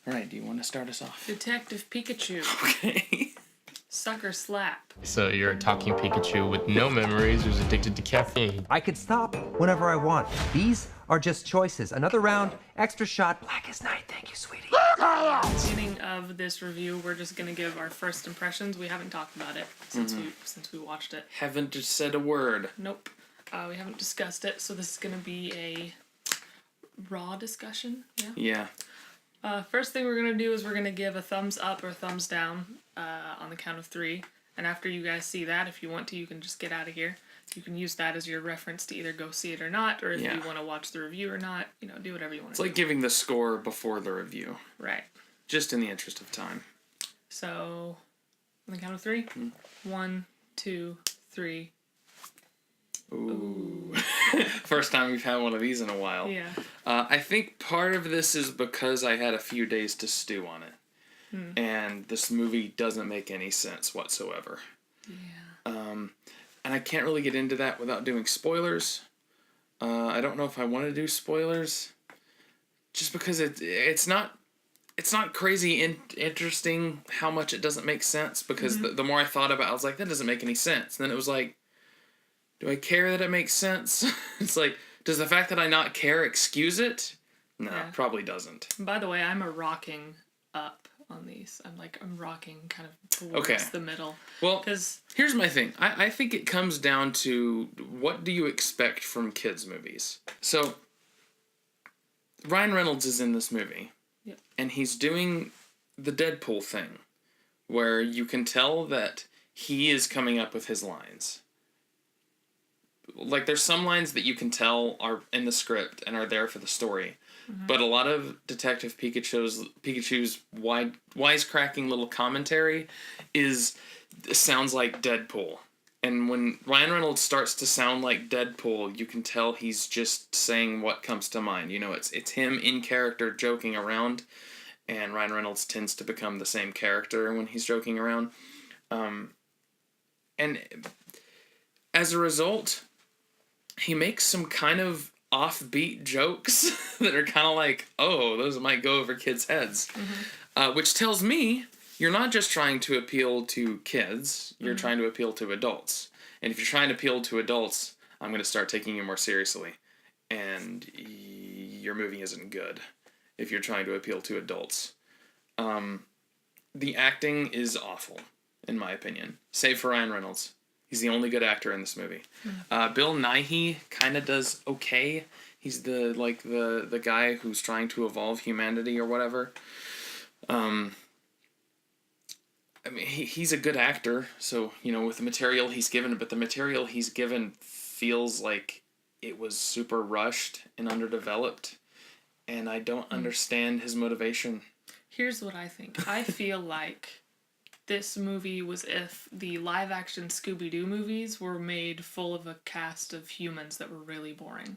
All right, do you want to start us off? Detective Pikachu. Okay. Sucker slap. So you're a talking Pikachu with no memories who's addicted to caffeine. I could stop whenever I want. These are just choices. Another round, extra shot, black as night. Thank you, sweetie. At the beginning of this review, we're just gonna give our first impressions. We haven't talked about it since we watched it. Haven't just said a word. Nope. We haven't discussed it, so this is gonna be a raw discussion. Yeah. First thing we're gonna do is we're gonna give a thumbs up or thumbs down on the count of 3. And after you guys see that, if you want to, you can just get out of here. You can use that as your reference to either go see it or not, or if you want to watch the review or not, do whatever you want to do. It's like giving the score before the review. Right. Just in the interest of time. So, on the count of 3? 1, 2, 3. Ooh. First time we've had one of these in a while. Yeah. I think part of this is because I had a few days to stew on it. And this movie doesn't make any sense whatsoever. Yeah. And I can't really get into that without doing spoilers. I don't know if I want to do spoilers. Just because it's not crazy interesting how much it doesn't make sense. Because the more I thought about it, I was like, that doesn't make any sense. And then it was like, do I care that it makes sense? It's like, does the fact that I not care excuse it? No, probably doesn't. By the way, I'm a rocking up on these. I'm rocking kind of towards the middle. Well, here's my thing. I think it comes down to what do you expect from kids' movies? So, Ryan Reynolds is in this movie. Yep. And he's doing the Deadpool thing, where you can tell that he is coming up with his lines. Like, there's some lines that you can tell are in the script and are there for the story. But a lot of Detective Pikachu's wisecracking little commentary sounds like Deadpool. And when Ryan Reynolds starts to sound like Deadpool, you can tell he's just saying what comes to mind. It's him in character joking around, and Ryan Reynolds tends to become the same character when he's joking around. And as a result, he makes some kind of offbeat jokes that are kind of like, oh, those might go over kids' heads. Which tells me you're not just trying to appeal to kids, you're trying to appeal to adults. And if you're trying to appeal to adults, I'm going to start taking you more seriously. And your movie isn't good if you're trying to appeal to adults. The acting is awful, in my opinion. Save for Ryan Reynolds. He's the only good actor in this movie. Bill Nighy kind of does okay. He's the guy who's trying to evolve humanity or whatever. I mean, he's a good actor, so, with the material he's given, but the material he's given feels like it was super rushed and underdeveloped, and I don't understand his motivation. Here's what I think. I feel like this movie was if the live-action Scooby-Doo movies were made full of a cast of humans that were really boring.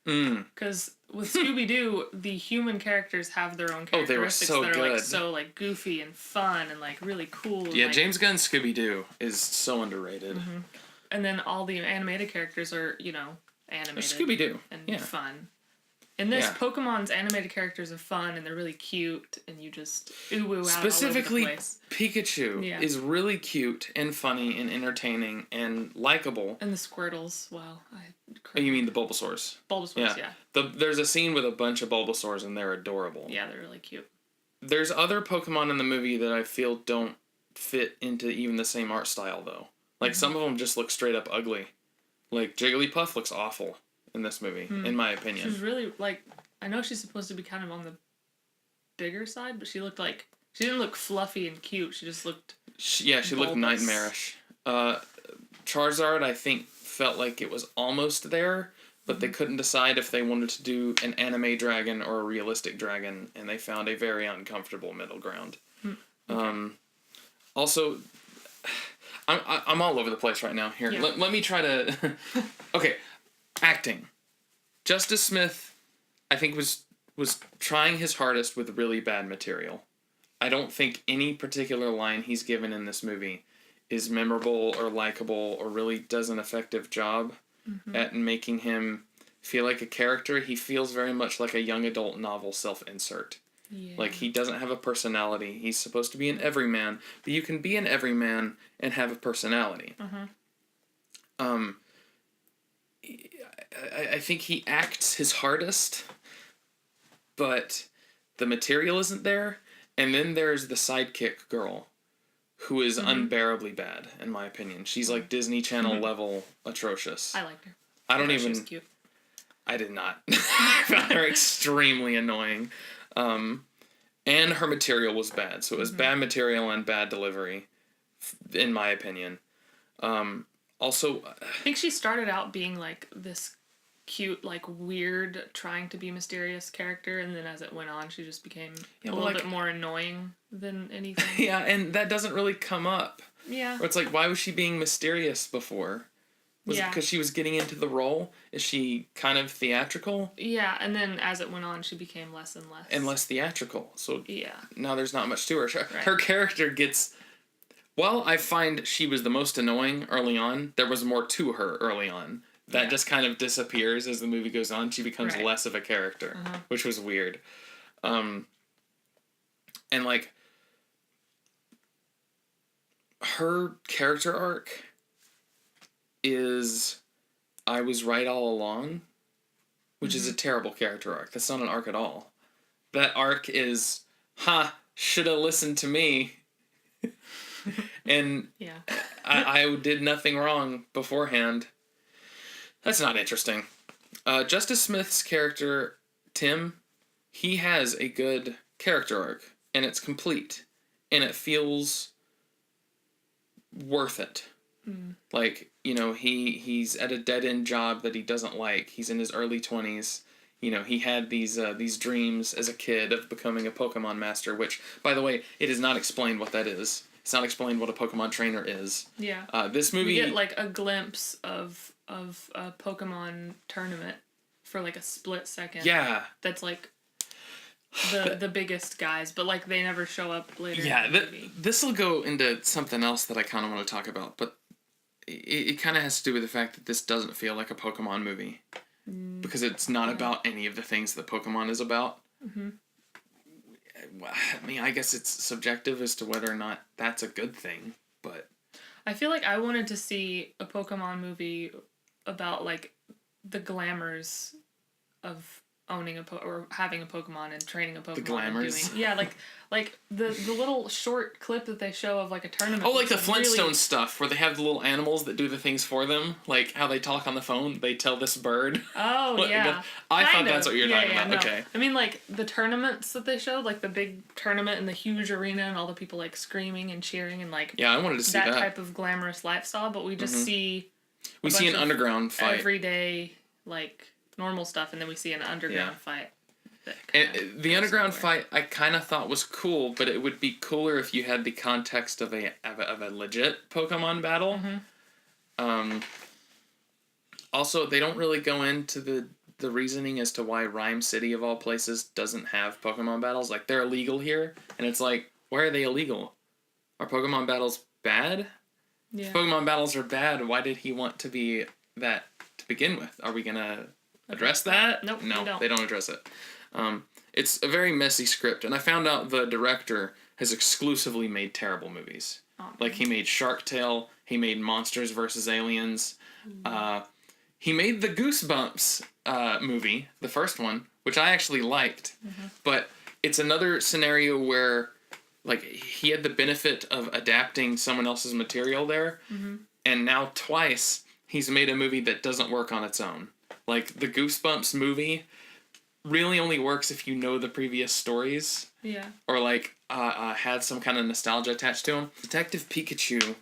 Because with Scooby-Doo, the human characters have their own characteristics that are so goofy and fun and really cool. Yeah, James Gunn's Scooby-Doo is so underrated. And then all the animated characters are, animated. Scooby-Doo. And fun. In this, Pokemon's animated characters are fun and they're really cute, and you just ooh-woo out Specifically, all over the place. Pikachu is really cute and funny and entertaining and likable. And the Squirtles, wow. Oh, you mean the Bulbasaurs? Bulbasaurs, yeah. There's a scene with a bunch of Bulbasaurs and they're adorable. Yeah, they're really cute. There's other Pokemon in the movie that I feel don't fit into even the same art style, though. Like, some of them just look straight up ugly. Like, Jigglypuff looks awful in this movie, in my opinion. She's really, I know she's supposed to be kind of on the bigger side, but she didn't look fluffy and cute. She just looked she looked nightmarish. Charizard, I think, felt like it was almost there, but they couldn't decide if they wanted to do an anime dragon or a realistic dragon, and they found a very uncomfortable middle ground. Okay. Also, I'm all over the place right now. Here, let me try to... Okay, acting. Justice Smith, I think, was trying his hardest with really bad material. I don't think any particular line he's given in this movie is memorable or likable or really does an effective job at making him feel like a character. He feels very much like a young adult novel self-insert. Yeah. Like, he doesn't have a personality. He's supposed to be an everyman, but you can be an everyman and have a personality. I think he acts his hardest, but the material isn't there. And then there's the sidekick girl, who is unbearably bad, in my opinion. She's like Disney Channel level atrocious. I liked her. I don't She even... was cute. I did not. I found her extremely annoying. And her material was bad. So it was bad material and bad delivery, in my opinion. Also... I think she started out being, like, this cute, like, weird, trying to be mysterious character, and then as it went on, she just became a little bit more annoying than anything. Yeah, and that doesn't really come up. Yeah. Or it's like, why was she being mysterious before? Was it because she was getting into the role? Is she kind of theatrical? Yeah, and then as it went on, she became less and less. And less theatrical. So yeah. Now there's not much to her. Her character gets... While I find she was the most annoying early on, there was more to her early on. That just kind of disappears as the movie goes on. She becomes less of a character, which was weird. And, like, her character arc is I was right all along, which is a terrible character arc. That's not an arc at all. That arc is, shoulda listened to me. And I did nothing wrong beforehand. That's not interesting. Justice Smith's character, Tim, he has a good character arc, and it's complete, and it feels worth it. Like, you know, he's at a dead-end job that he doesn't like. He's in his early 20s. You know, he had these dreams as a kid of becoming a Pokemon master, which, by the way, it is not explained what that is. It's not explained what a Pokemon trainer is. Yeah. This movie... We get, like, a glimpse of a Pokemon tournament for, like, a split second. Yeah. That's, like, the biggest guys, but, like, they never show up later. Yeah, in the movie. This will go into something else that I kind of want to talk about, but it kind of has to do with the fact that this doesn't feel like a Pokemon movie. Because it's not about any of the things that Pokemon is about. I mean, I guess it's subjective as to whether or not that's a good thing, but... I feel like I wanted to see a Pokemon movie about, like, the glamours of owning or having a Pokemon and training a Pokemon. The glamours? Like the little short clip that they show of, like, a tournament. Oh, like the Flintstone stuff, where they have the little animals that do the things for them, like how they talk on the phone, they tell this bird. Oh, yeah. I thought that's what you're talking about. No. Okay. I mean, like, the tournaments that they showed, like the big tournament in the huge arena and all the people, like, screaming and cheering and, like... Yeah, I wanted to see that. That type of glamorous lifestyle, but we just see... We see an underground fight. Everyday, like, normal stuff, and then we see an underground fight. And the underground fight I kind of thought was cool, but it would be cooler if you had the context of a legit Pokemon battle. Also, they don't really go into the reasoning as to why Rhyme City, of all places, doesn't have Pokemon battles. Like, they're illegal here, and it's like, why are they illegal? Are Pokemon battles bad? Yeah. If Pokemon battles are bad, why did he want to be that to begin with? Are we gonna address that? Nope, No, they don't address it. It's a very messy script, and I found out the director has exclusively made terrible movies. Like, he made Shark Tale, he made Monsters vs. Aliens, he made the Goosebumps movie, the first one, which I actually liked, but it's another scenario where, like, he had the benefit of adapting someone else's material there, and now twice he's made a movie that doesn't work on its own. Like, the Goosebumps movie really only works if you know the previous stories. Yeah. Or, like, had some kind of nostalgia attached to them. Detective Pikachu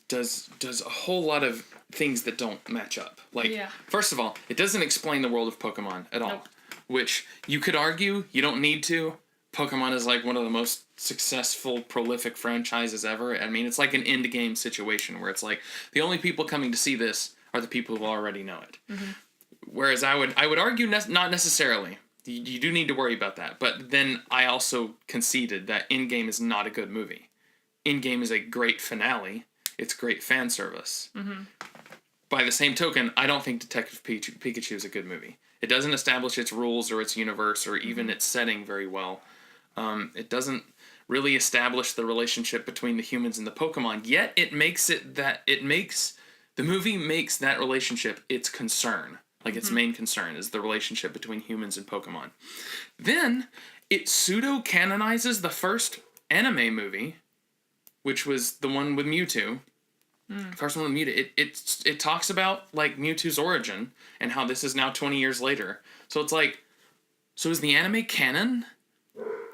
does a whole lot of things that don't match up. Like, first of all, it doesn't explain the world of Pokemon at all. Nope. Which, you could argue, you don't need to. Pokemon is, like, one of the most successful, prolific franchises ever. I mean, it's like an end-game situation where it's like, the only people coming to see this are the people who already know it. Whereas I would argue not necessarily. You do need to worry about that. But then I also conceded that Endgame is not a good movie. Endgame is a great finale. It's great fan service. By the same token, I don't think Detective Pikachu is a good movie. It doesn't establish its rules or its universe or even its setting very well. It doesn't really establish the relationship between the humans and the Pokemon, yet the movie makes that relationship its concern. Like, its main concern is the relationship between humans and Pokemon. Then, it pseudo-canonizes the first anime movie, which was the one with Mewtwo. First one with Mewtwo. It talks about, like, Mewtwo's origin and how this is now 20 years later. So it's like, so is the anime canon?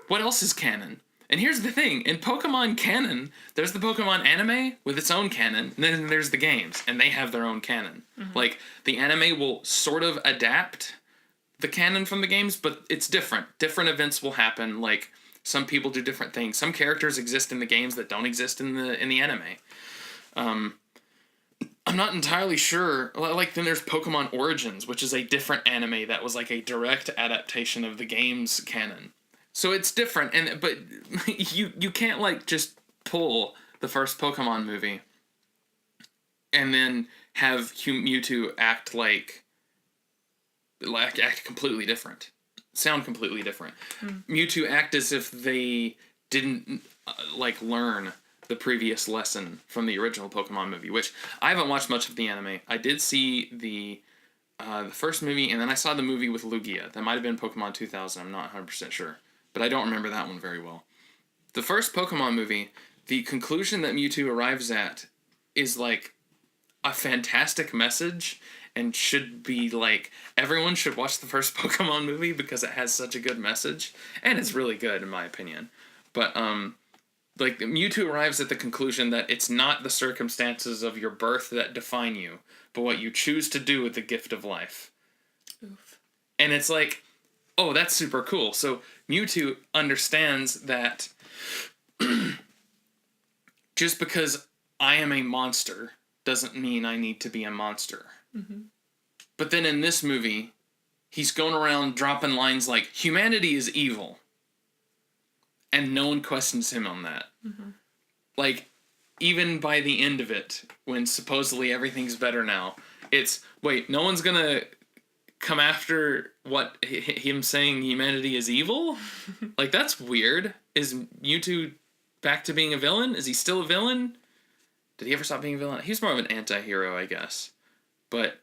What else is canon? And here's the thing, in Pokemon canon, there's the Pokemon anime with its own canon, and then there's the games, and they have their own canon. Like, the anime will sort of adapt the canon from the games, but it's different. Different events will happen, like, some people do different things. Some characters exist in the games that don't exist in the anime. I'm not entirely sure. Like, then there's Pokemon Origins, which is a different anime that was, like, a direct adaptation of the game's canon. So it's different, but you can't, like, just pull the first Pokemon movie and then have Mewtwo act completely different, sound completely different. Mewtwo act as if they didn't learn the previous lesson from the original Pokemon movie, which I haven't watched much of the anime. I did see the first movie, and then I saw the movie with Lugia. That might have been Pokemon 2000. I'm not 100% sure. But I don't remember that one very well. The first Pokemon movie, the conclusion that Mewtwo arrives at is, like, a fantastic message and should be, like, everyone should watch the first Pokemon movie because it has such a good message. And it's really good, in my opinion. But, like, Mewtwo arrives at the conclusion that it's not the circumstances of your birth that define you, but what you choose to do with the gift of life. Oof. And it's like, oh, that's super cool. So Mewtwo understands that just because I am a monster doesn't mean I need to be a monster. But then in this movie, he's going around dropping lines like, humanity is evil. And no one questions him on that. Like, even by the end of it, when supposedly everything's better now, it's, wait, no one's gonna come after what him saying humanity is evil? Like, that's weird. Is Mewtwo back to being a villain? Is he still a villain? Did he ever stop being a villain? He's more of an anti-hero, I guess. But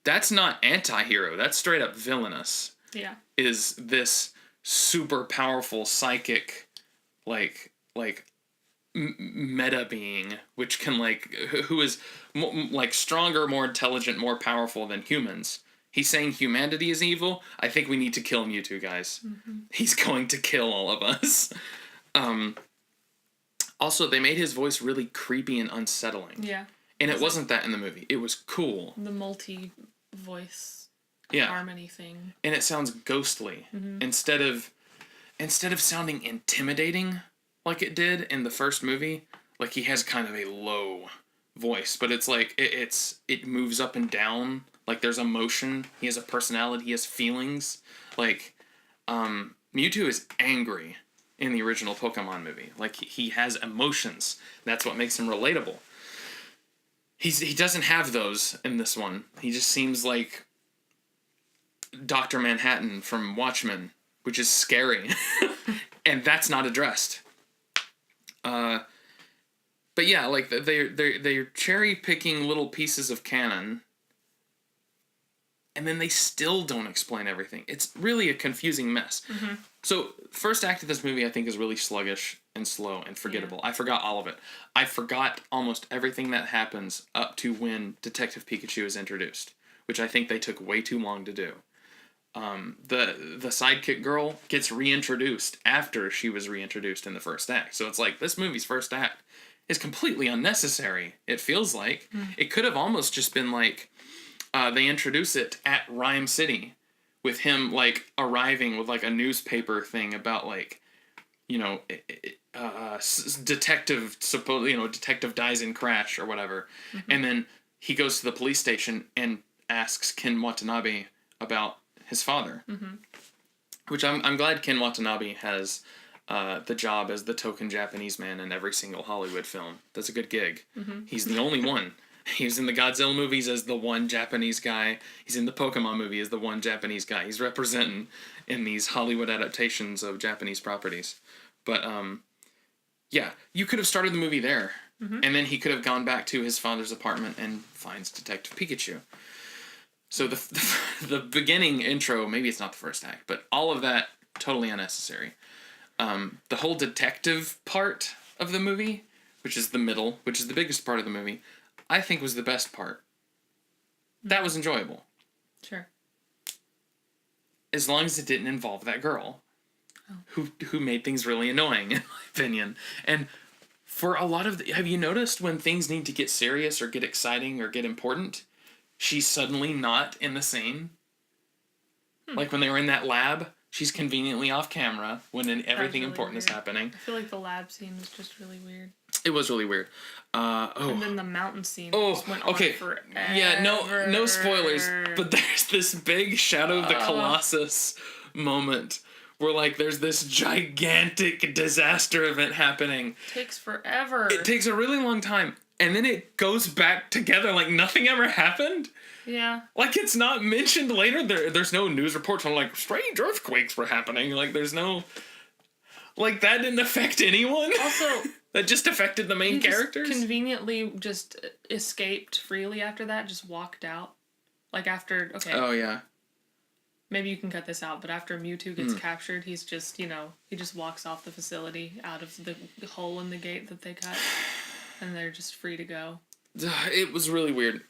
that's not anti-hero. That's straight up villainous. Yeah. Is this super powerful psychic, meta being, which can, like, who is like stronger, more intelligent, more powerful than humans. He's saying humanity is evil. I think we need to kill Mewtwo, guys. He's going to kill all of us. Also, they made his voice really creepy and unsettling. Yeah. And it wasn't that in the movie. It was cool. The multi-voice harmony thing. And it sounds ghostly. Instead of sounding intimidating like it did in the first movie, like, he has kind of a low voice, but it's like it moves up and down. Like, there's emotion. He has a personality. He has feelings. Like, Mewtwo is angry in the original Pokemon movie. Like, he has emotions. That's what makes him relatable. He doesn't have those in this one. He just seems like Dr. Manhattan from Watchmen, which is scary. And that's not addressed. But yeah, like, they're cherry-picking little pieces of canon, and then they still don't explain everything. It's really a confusing mess. So, first act of this movie, I think, is really sluggish and slow and forgettable. I forgot all of it. I forgot almost everything that happens up to when Detective Pikachu is introduced, which I think they took way too long to do. The sidekick girl gets reintroduced after she was reintroduced in the first act. So it's like, this movie's first act is completely unnecessary, it feels like. It could have almost just been like, they introduce it at Rhyme City with him, like, arriving with, like, a newspaper thing about, like, you know, detective dies in crash or whatever. And then he goes to the police station and asks Ken Watanabe about his father. Which I'm glad Ken Watanabe has the job as the token Japanese man in every single Hollywood film. That's a good gig. He's the only one. He was in the Godzilla movies as the one Japanese guy. He's in the Pokemon movie as the one Japanese guy. He's representing in these Hollywood adaptations of Japanese properties. But, yeah, you could have started the movie there. Mm-hmm. And then he could have gone back to his father's apartment and finds Detective Pikachu. So the beginning intro, maybe it's not the first act, but all of that, totally unnecessary. The whole detective part of the movie, which is the middle, which is the biggest part of the movie, I think was the best part. That was enjoyable. Sure. As long as it didn't involve that girl. Who made things really annoying, in my opinion. And for a lot of have you noticed when things need to get serious or get exciting or get important, she's suddenly not in the scene? Like when they were in that lab, she's conveniently off camera when everything really important is happening. I feel like the lab scene was just really weird. It was really weird. And then the mountain scene just went on forever. Yeah, no spoilers, but there's this big Shadow of the Colossus moment where, like, there's this gigantic disaster event happening. It takes forever. It takes a really long time, and then it goes back together like nothing ever happened. Yeah. Like, it's not mentioned later. There's no news reports on, like, strange earthquakes were happening. Like, there's no... Like, that didn't affect anyone. Also... that just affected the main characters. Conveniently just escaped freely after that, just walked out. Like, after... Okay. Oh, yeah. Maybe you can cut this out, but after Mewtwo gets captured, he's just, he just walks off the facility out of the hole in the gate that they cut. And they're just free to go. It was really weird.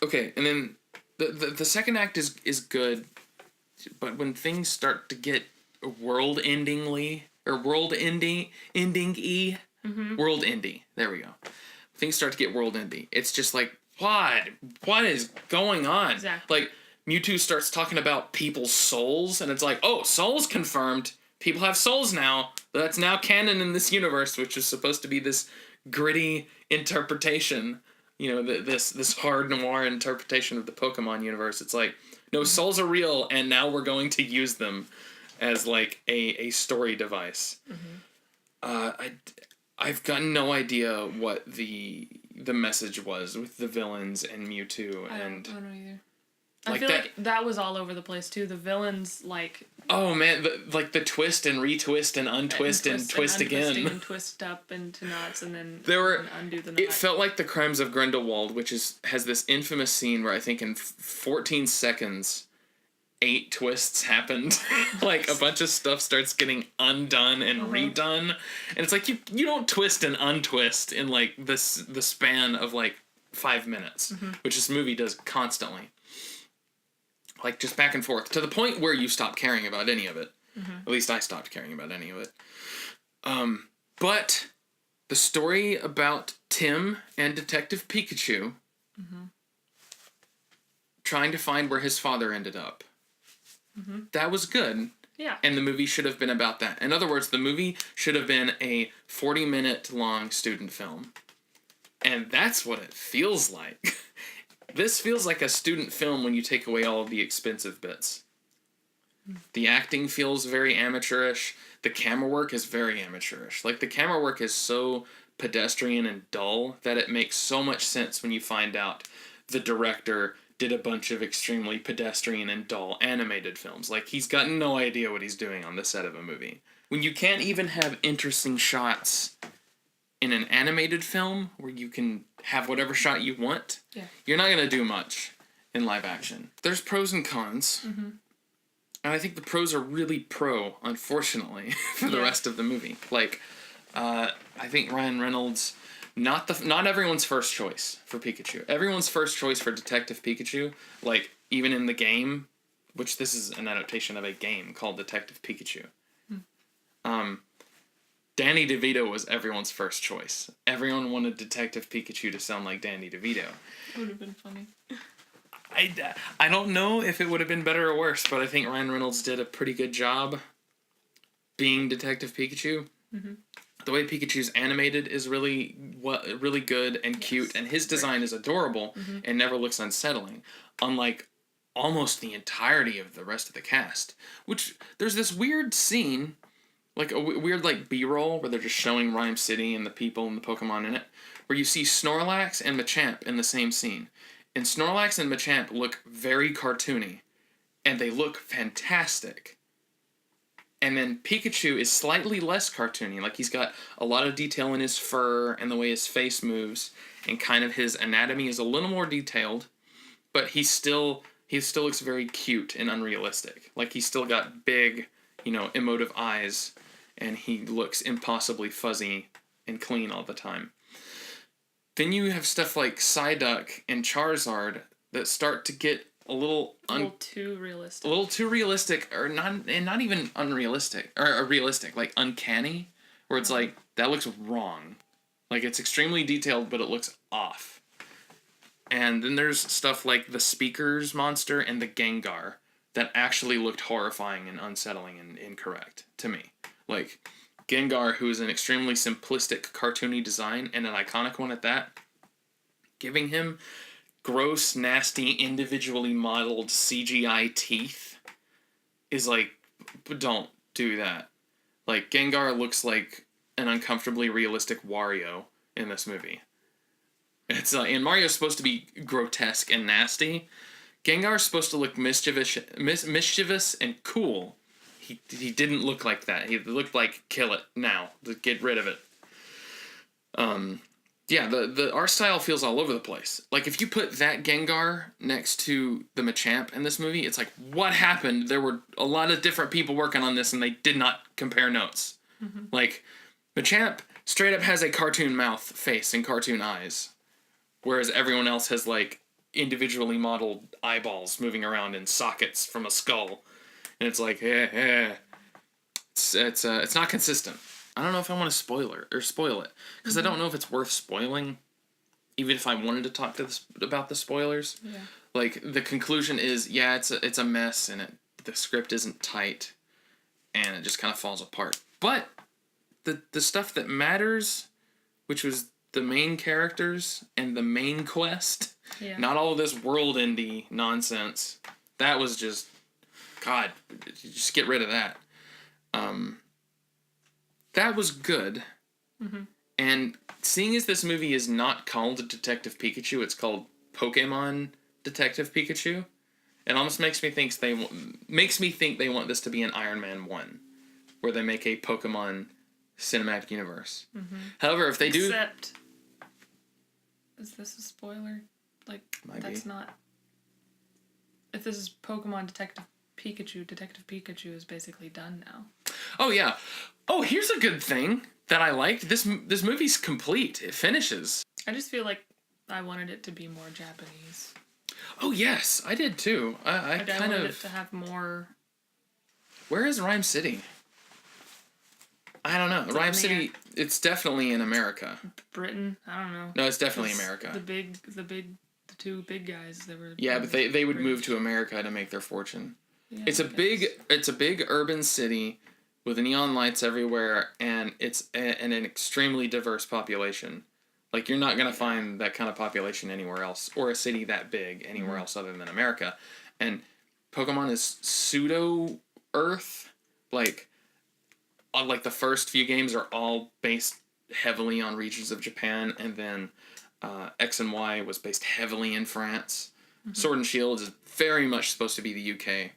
Okay, and then the second act is good, but when things start to get world-ending-y, there we go. Things start to get world-ending. It's just like, what is going on? Exactly. Like, Mewtwo starts talking about people's souls, and it's like, oh, souls confirmed. People have souls now. That's now canon in this universe, which is supposed to be this gritty interpretation. This hard noir interpretation of the Pokemon universe. It's like, no, souls are real, and now we're going to use them as, like, a story device. Mm-hmm. I've got no idea what the message was with the villains and Mewtwo. I don't know either. I feel like that was all over the place, too. The villains, like... Oh, man, the twist and retwist and untwist and twist again. And twist up into knots and then undo the knot. It felt like The Crimes of Grindelwald, which has this infamous scene where I think in 14 seconds, 8 twists happened. Like, a bunch of stuff starts getting undone and redone. And it's like, you don't twist and untwist in, like, the span of, like, 5 minutes, which this movie does constantly. Like, just back and forth, to the point where you stop caring about any of it. Mm-hmm. At least I stopped caring about any of it. But the story about Tim and Detective Pikachu trying to find where his father ended up, that was good. Yeah. And the movie should have been about that. In other words, the movie should have been a 40-minute long student film. And that's what it feels like. This feels like a student film when you take away all of the expensive bits. The acting feels very amateurish. The camera work is very amateurish. Like, the camera work is so pedestrian and dull that it makes so much sense when you find out the director did a bunch of extremely pedestrian and dull animated films. Like, he's got no idea what he's doing on the set of a movie. When you can't even have interesting shots in an animated film where you can have whatever shot you want, you're not going to do much in live action. There's pros and cons. Mm-hmm. And I think the pros are really pro, unfortunately, for the rest of the movie. Like, I think Ryan Reynolds, not everyone's first choice for Pikachu. Everyone's first choice for Detective Pikachu, like, even in the game, which this is an adaptation of a game called Detective Pikachu. Danny DeVito was everyone's first choice. Everyone wanted Detective Pikachu to sound like Danny DeVito. It would have been funny. I don't know if it would have been better or worse, but I think Ryan Reynolds did a pretty good job being Detective Pikachu. Mm-hmm. The way Pikachu's animated is really good and cute, and his design is adorable and never looks unsettling, unlike almost the entirety of the rest of the cast. Which, there's this weird scene like a weird like B-roll where they're just showing Rhyme City and the people and the Pokemon in it, where you see Snorlax and Machamp in the same scene. And Snorlax and Machamp look very cartoony, and they look fantastic. And then Pikachu is slightly less cartoony. Like, he's got a lot of detail in his fur and the way his face moves, and kind of his anatomy is a little more detailed, but he still looks very cute and unrealistic. Like, he's still got big, emotive eyes, and he looks impossibly fuzzy and clean all the time. Then you have stuff like Psyduck and Charizard that start to get a little too realistic. A little too realistic, or not even unrealistic, or realistic, like uncanny, where it's like, that looks wrong. Like, it's extremely detailed, but it looks off. And then there's stuff like the Speakers monster and the Gengar that actually looked horrifying and unsettling and incorrect to me. Like, Gengar, who is an extremely simplistic, cartoony design, and an iconic one at that, giving him gross, nasty, individually modeled CGI teeth is like, don't do that. Like, Gengar looks like an uncomfortably realistic Wario in this movie. It's and Mario's supposed to be grotesque and nasty. Gengar's supposed to look mischievous and cool. He didn't look like that. He looked like, kill it now. Get rid of it. Yeah, the art style feels all over the place. Like, if you put that Gengar next to the Machamp in this movie, it's like, what happened? There were a lot of different people working on this, and they did not compare notes. Mm-hmm. Like, Machamp straight up has a cartoon mouth, face, and cartoon eyes, whereas everyone else has, like, individually modeled eyeballs moving around in sockets from a skull. And it's like, it's not consistent. I don't know if I want to spoil it, because I don't know if it's worth spoiling, even if I wanted to talk about the spoilers. Yeah. Like, the conclusion is, it's a mess, and the script isn't tight, and it just kind of falls apart. But the stuff that matters, which was the main characters and the main quest, not all of this world-ending nonsense, that was just, God, just get rid of that. That was good. Mm-hmm. And seeing as this movie is not called Detective Pikachu, it's called Pokemon Detective Pikachu, it almost makes me think they want this to be an Iron Man 1, where they make a Pokemon cinematic universe. Mm-hmm. However, if they do... Except... Is this a spoiler? Like, that's not... If this is Pokemon Detective Pikachu is basically done now. Oh, yeah. Oh, here's a good thing that I liked. This movie's complete. It finishes. I just feel like I wanted it to be more Japanese. Oh, yes. I did, too. I wanted it to have more... Where is Rhyme City? I don't know. Rhyme City, it's definitely in America. Britain? I don't know. No, it's definitely America. The two big guys that were... Yeah, but they would move to America to make their fortune. Yeah, it's a big urban city with neon lights everywhere, and it's an extremely diverse population. Like, you're not going to find that kind of population anywhere else, or a city that big anywhere else other than America. And Pokemon is pseudo-Earth. Like the first few games are all based heavily on regions of Japan, and then X and Y was based heavily in France. Mm-hmm. Sword and Shield is very much supposed to be the UK.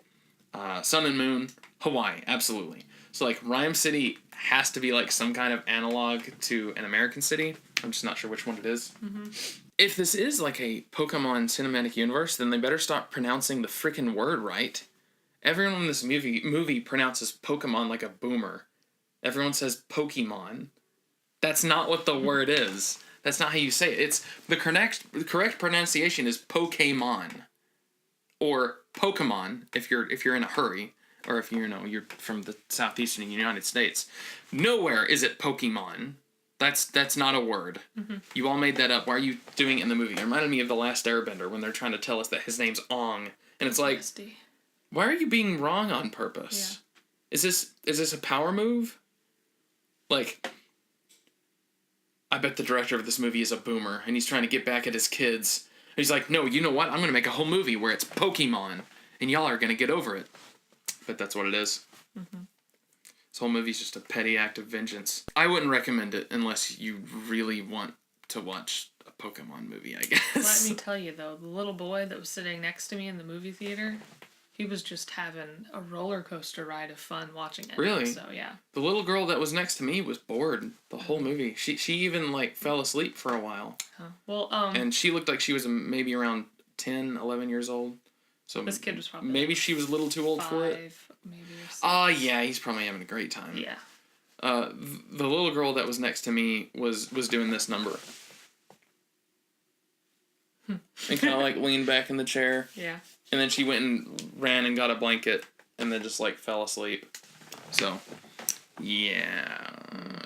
Sun and Moon, Hawaii, absolutely. So, like, Rhyme City has to be, like, some kind of analog to an American city. I'm just not sure which one it is. Mm-hmm. If this is, like, a Pokemon cinematic universe, then they better stop pronouncing the freaking word right. Everyone in this movie pronounces Pokemon like a boomer. Everyone says Pokemon. That's not what the word is. That's not how you say it. It's the correct pronunciation is Pokemon. Or Pokemon if you're in a hurry, or if you're from the southeastern United States. Nowhere is it Pokemon. That's not a word. Mm-hmm. You all made that up. Why are you doing it in the movie? It reminded me of The Last Airbender when they're trying to tell us that his name's Ong, and it's like, why are you being wrong on purpose? Yeah. Is this a power move? Like, I bet the director of this movie is a boomer, and he's trying to get back at his kids. And he's like, no, you know what? I'm going to make a whole movie where it's Pokemon, and y'all are going to get over it. But that's what it is. Mm-hmm. This whole movie's just a petty act of vengeance. I wouldn't recommend it unless you really want to watch a Pokemon movie, I guess. Let me tell you, though, the little boy that was sitting next to me in the movie theater, he was just having a roller coaster ride of fun watching it. Really? So, yeah. The little girl that was next to me was bored the whole movie. She even, like, fell asleep for a while. Huh. Well, And she looked like she was maybe around 10, 11 years old. So this kid was probably maybe she was a little too old for it. 5, maybe. Or 6. Oh, yeah, he's probably having a great time. Yeah. The little girl that was next to me was doing this number. And kind of, like, leaned back in the chair. Yeah. And then she went and ran and got a blanket and then just, like, fell asleep. So, yeah.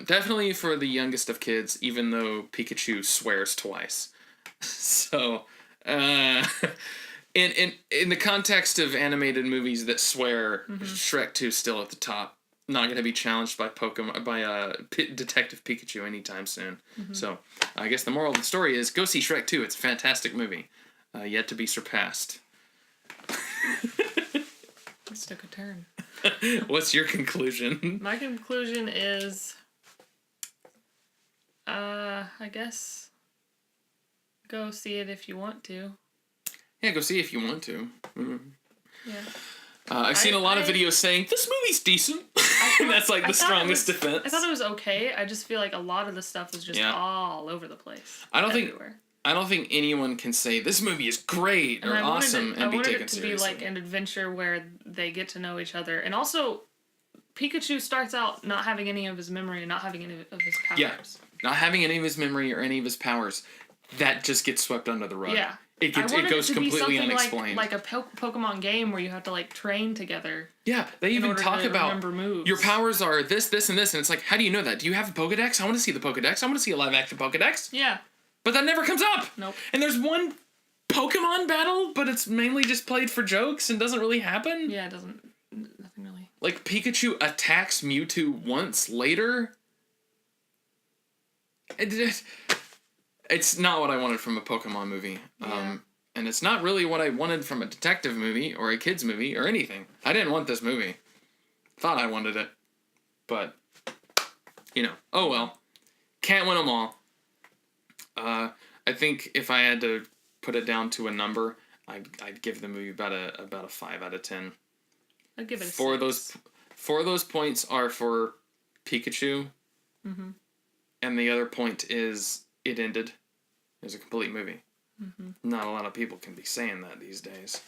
Definitely for the youngest of kids, even though Pikachu swears twice. So, in the context of animated movies that swear, Shrek 2's still at the top. Not going to be challenged by Detective Pikachu anytime soon. So, I guess the moral of the story is go see Shrek 2. It's a fantastic movie. Yet to be surpassed. This took a turn. What's your conclusion? My conclusion is, I guess, go see it if you want to. Yeah, go see it if you want to. Mm-hmm. Yeah. I've seen a lot of videos saying, this movie's decent. That's like the strongest defense. I thought it was okay. I just feel like a lot of the stuff was just all over the place. I don't think anyone can say, this movie is great or awesome and be taken seriously. I wanted it to be like an adventure where they get to know each other. And also, Pikachu starts out not having any of his memory and not having any of his powers. Yeah, not having any of his memory or any of his powers. That just gets swept under the rug. Yeah. It goes completely unexplained. Like a Pokemon game where you have to like train together. Yeah, they even talk about your powers are this, this, and this, and it's like, how do you know that? Do you have a Pokedex? I want to see the Pokedex. I want to see a live action Pokedex. Yeah. But that never comes up. Nope. And there's one Pokemon battle, but it's mainly just played for jokes and doesn't really happen. Yeah, it doesn't. Nothing really. Like Pikachu attacks Mewtwo once later. It's not what I wanted from a Pokemon movie. Yeah. And it's not really what I wanted from a detective movie or a kid's movie or anything. I didn't want this movie. Thought I wanted it. But, oh well. Can't win them all. I think if I had to put it down to a number, I'd give the movie about a 5 out of 10. I'd give it a 6. Those points are for Pikachu. Mm-hmm. And the other point is it ended. It was a complete movie. Mm-hmm. Not a lot of people can be saying that these days.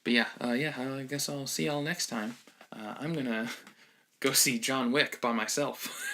But yeah, I guess I'll see y'all next time. I'm gonna go see John Wick by myself.